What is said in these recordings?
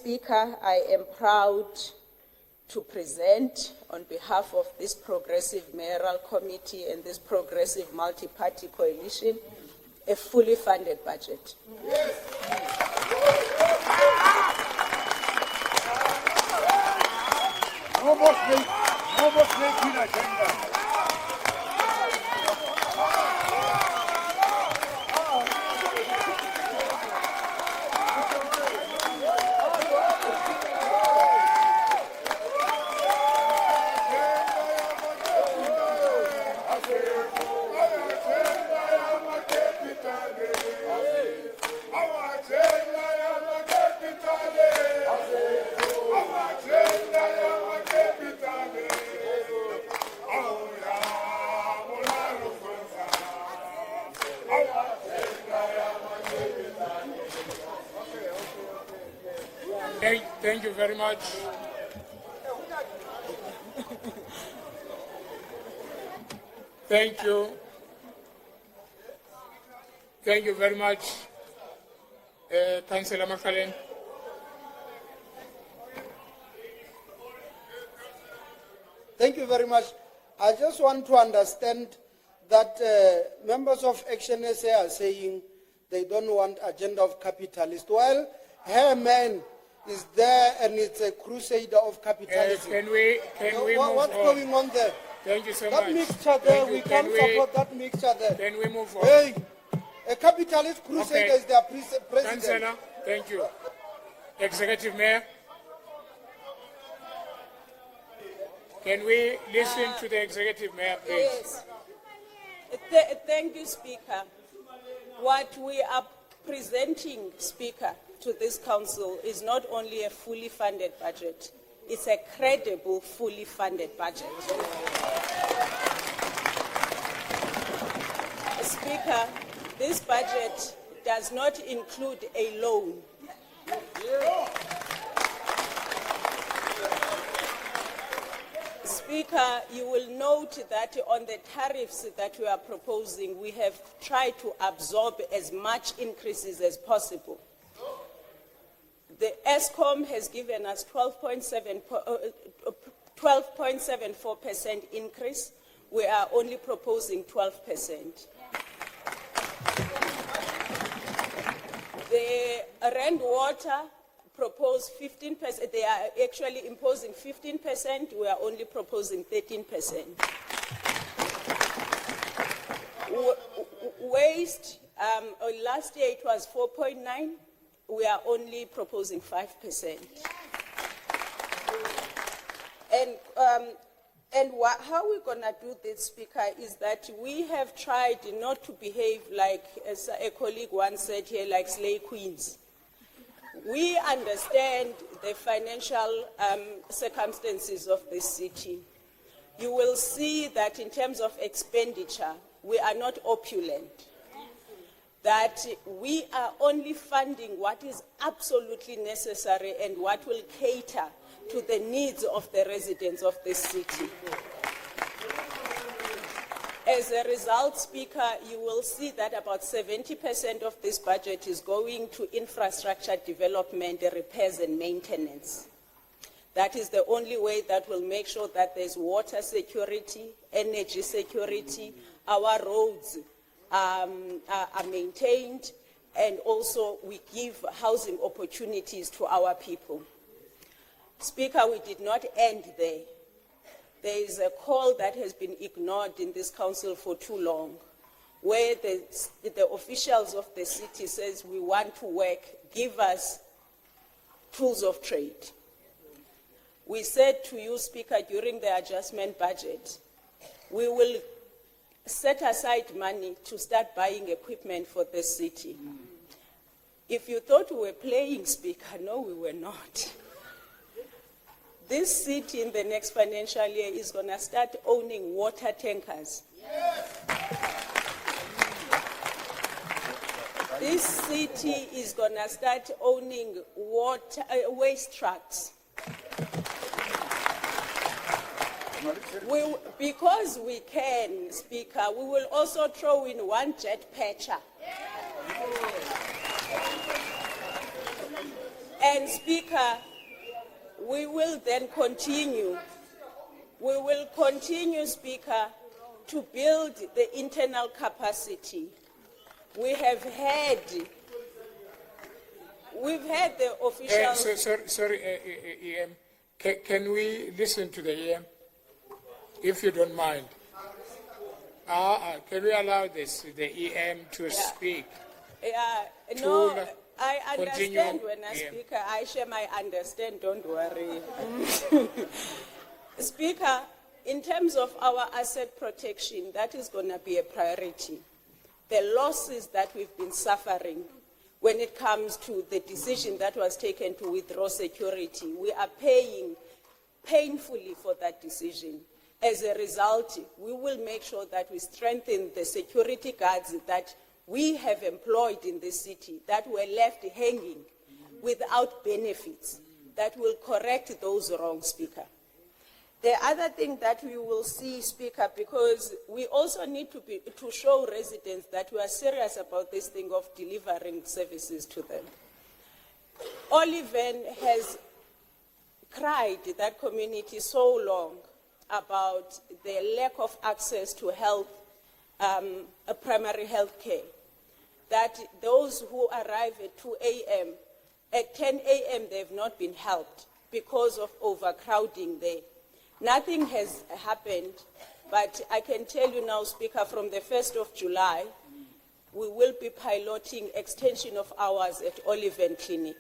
Speaker, I am proud to present on behalf of this Progressive Mayoral Committee and this Progressive Multi-Party Coalition a fully funded budget. No more snake in agenda. Thank you very much. Thank you. Thank you very much, Councillor Makalen. Thank you very much. I just want to understand that members of Action SA are saying they don't want agenda of capitalists, while her man is there and it's a crusader of capitalism. Can we move what's on? going on there? Thank you so That much. mixture there, we can't support that mixture there. Can we move on? Hey, a capitalist crusader Okay. is their president. Councillor, thank you. Executive Mayor. Can we listen to the Executive Mayor, please? Yes. Thank you, Speaker. What we are presenting, Speaker, to this council is not only a fully funded budget, it's a credible, fully funded budget. Speaker, this budget does not include a loan. Speaker, you will note that on the tariffs that we are proposing, we have tried to absorb as much increases as possible. The ESCOM has given us 12.74% increase. We are only proposing 12%. The Rand Water propose 15%. They are actually imposing 15%. We are only proposing 13%. Waste, last year it was 4.9. We are only proposing 5%. And how we're going to do this, Speaker, is that we have tried not to behave like, as a colleague once said here, like slay queens. We understand the financial circumstances of this city. You will see that in terms of expenditure, we are not opulent. That we are only funding what is absolutely necessary and what will cater to the needs of the residents of this city. As a result, Speaker, you will see that about 70% of this budget is going to infrastructure development, repairs and maintenance. That is the only way that will make sure that there's water security, energy security, our roads are maintained, and also we give housing opportunities to our people. Speaker, we did not end there. There is a call that has been ignored in this council for too long, where the officials of the city says we want to work, give us tools of trade. We said to you, Speaker, during the adjustment budget, we will set aside money to start buying equipment for this city. If you thought we were playing, Speaker, no, we were not. This city in the next financial year is going to start owning water tankers. Yes. This city is going to start owning waste trucks. Because we can, Speaker, we will also throw in one jet patcher. And Speaker, we will then continue. We will continue, Speaker, to build the internal capacity. We've had the official. Sorry, EM. Can we listen to the EM, if you don't mind? Can we allow the EM to speak? No, To I continue, understand when I yeah. speak. I share my understand, don't worry. Speaker, in terms of our asset protection, that is going to be a priority. The losses that we've been suffering when it comes to the decision that was taken to withdraw security, we are paying painfully for that decision. As a result, we will make sure that we strengthen the security guards that we have employed in this city that were left hanging without benefits, that will correct those wrongs, Speaker. The other thing that we will see, Speaker, because we also need to show residents that we are serious about this thing of delivering services to them. Oliven has cried that community so long about the lack of access to health, primary health care, that those who arrive at 2 a.m., at 10 a.m. they have not been helped because of overcrowding there. Nothing has happened, but I can tell you now, Speaker, from the 1st of July, we will be piloting extension of hours at Oliven Clinic.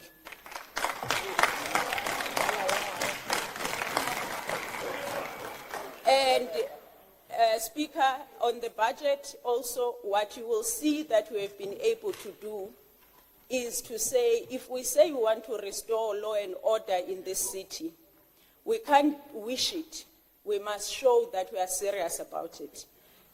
And Speaker, on the budget also, what you will see that we have been able to do is to say, if we say we want to restore law and order in this city, we can't wish it. We must show that we are serious about it.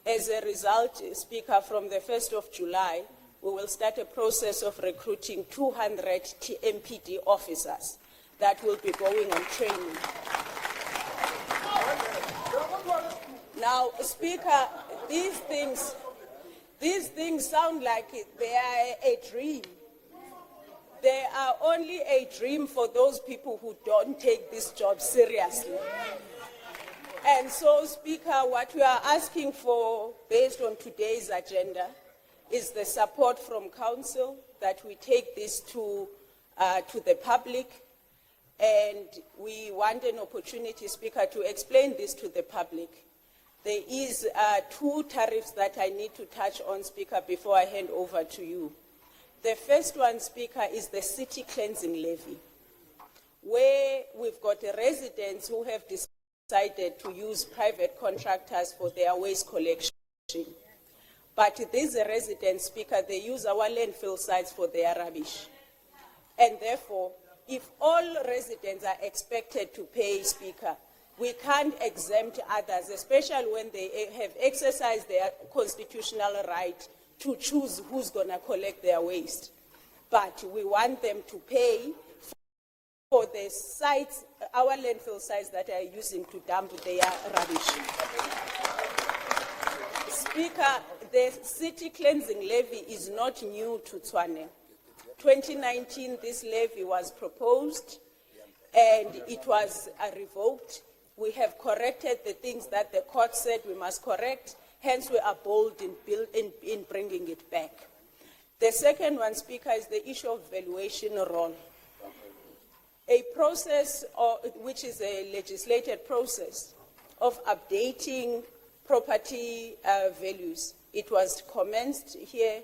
As a result, Speaker, from the 1st of July, we will start a process of recruiting 200 MPD officers that will be going on training. Now, Speaker, these things sound like they are a dream. They are only a dream for those people who don't take this job seriously. And so, Speaker, what we are asking for, based on today's agenda, is the support from Council that we take this to the public. And we want an opportunity, Speaker, to explain this to the public. There is 2 tariffs that I need to touch on, Speaker, before I hand over to you. The first one, Speaker, is the city cleansing levy, where we've got residents who have decided to use private contractors for their waste collection. But these residents, Speaker, they use our landfill sites for their rubbish. And therefore, if all residents are expected to pay, Speaker, we can't exempt others, especially when they have exercised their constitutional right to choose who's going to collect their waste. But we want them to pay for the sites, our landfill sites that are using to dump their rubbish. Speaker, the city cleansing levy is not new to Tshwane. 2019, this levy was proposed and it was revoked. We have corrected the things that the court said we must correct. Hence, we are bold in bringing it back. The second one, Speaker, is the issue of valuation roll. A process, which is a legislated process, of updating property values. It was commenced here,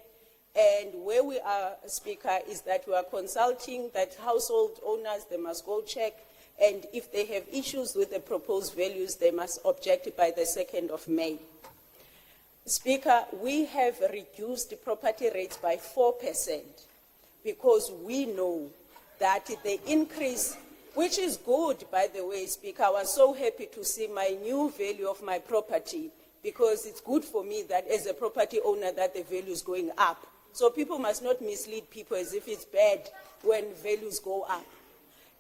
and where we are, Speaker, is that we are consulting that household owners, they must go check, and if they have issues with the proposed values, they must object by the 2nd of May. Speaker, we have reduced property rates by 4% because we know that the increase, which is good, by the way, Speaker, I was so happy to see my new value of my property because it's good for me that as a property owner that the value is going up. So people must not mislead people as if it's bad when values go up.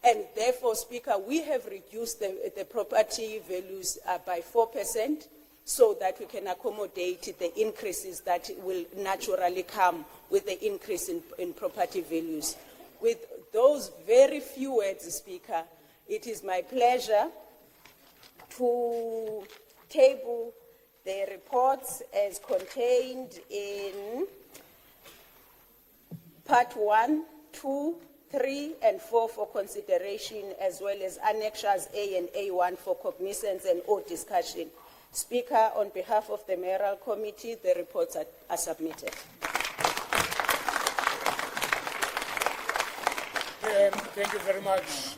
And therefore, Speaker, we have reduced the property values by 4%. So that we can accommodate the increases that will naturally come with the increase in property values. With those very few words, Speaker, it is my pleasure to table the reports as contained in Part 1, 2, 3, and 4 for consideration, as well as Annexures A and A1 for cognizance and or discussion. Speaker, on behalf of the Mayoral Committee, the reports are submitted. Thank you very much.